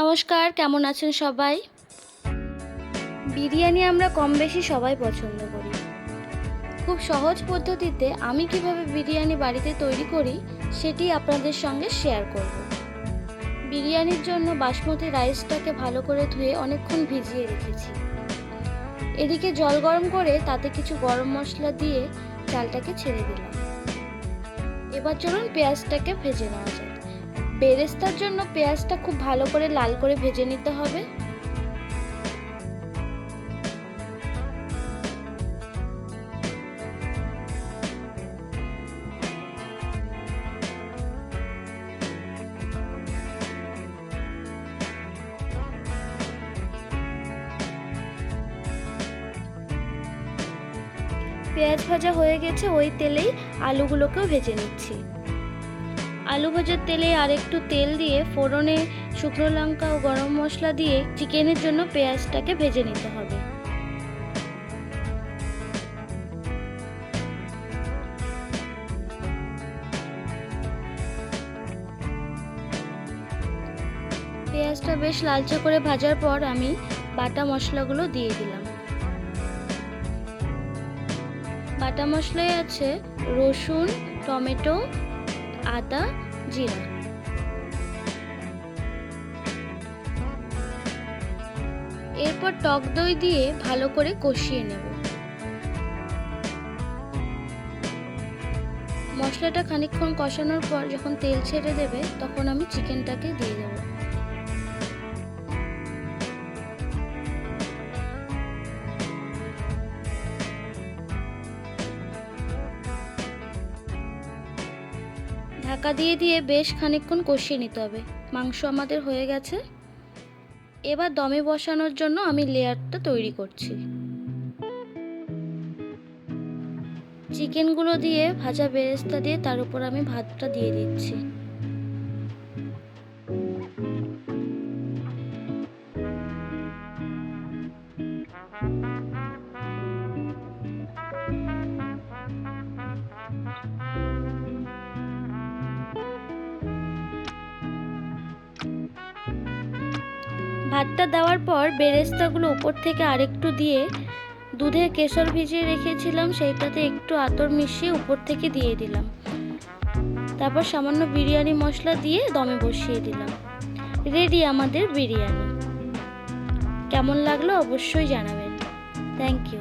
নমস্কার, কেমন আছেন সবাই? বিরিয়ানি আমরা কম বেশি সবাই পছন্দ করি। খুব সহজ পদ্ধতিতে আমি কিভাবে বিরিয়ানি বাড়িতে তৈরি করি সেটি আপনাদের সঙ্গে শেয়ার করব। বিরিয়ানির জন্য বাসমতি রাইসটাকে ভালো করে ধুয়ে অনেকক্ষণ ভিজিয়ে রেখেছি। এদিকে জল গরম করে তাতে কিছু গরম মশলা দিয়ে চালটাকে ছেড়ে দিলাম। এবার চলুন পেঁয়াজটাকে ভেজে নেওয়া যাক। বেরেস্তার জন্য পেঁয়াজটা খুব ভালো করে লাল করে ভেজে নিতে হবে। পেঁয়াজ ভাজা হয়ে গেছে, ওই তেলেই আলুগুলোকেও ভেজে নিচ্ছি। আলু ভাজার তেলে আরেকটু তেল দিয়ে ফোড়নে শুকনো লঙ্কা ও গরম মশলা দিয়ে চিকেনের জন্য পেঁয়াজটাকে ভেজে নিতে হবে। পেঁয়াজটা বেশ লালচে করে ভাজার পর আমি বাটা মশলাগুলো দিয়ে দিলাম। বাটা মশলায় আছে রসুন, টমেটো, আদা, জিরা। এরপর টক দই দিয়ে ভালো করে কষিয়ে নেব। মশলাটা খানিকক্ষণ কষানোর পর যখন তেল ছেড়ে দেবে তখন আমি চিকেনটাকে দিয়ে দেব। ঢাকা দিয়ে দিয়ে বেশ খানিকক্ষণ কষিয়ে নিতে হবে। মাংস আমাদের হয়ে গেছে। এবার দমে বসানোর জন্য আমি লেয়ারটা তৈরি করছি। চিকেনগুলো দিয়ে ভাজা বেরেস্তা দিয়ে তার উপর আমি ভাতটা দিয়ে দিচ্ছি। ভাতটা দেওয়ার পর বেরেস্তাগুলো উপর থেকে আরেকটু দিয়ে দুধে কেশর ভিজিয়ে রেখেছিলাম সেইটাতে একটু আতর মিশিয়ে উপর থেকে দিয়ে দিলাম। তারপর সামান্য বিরিয়ানি মশলা দিয়ে দমে বসিয়ে দিলাম। রেডি আমাদের বিরিয়ানি। কেমন লাগলো অবশ্যই জানাবেন। Thank you.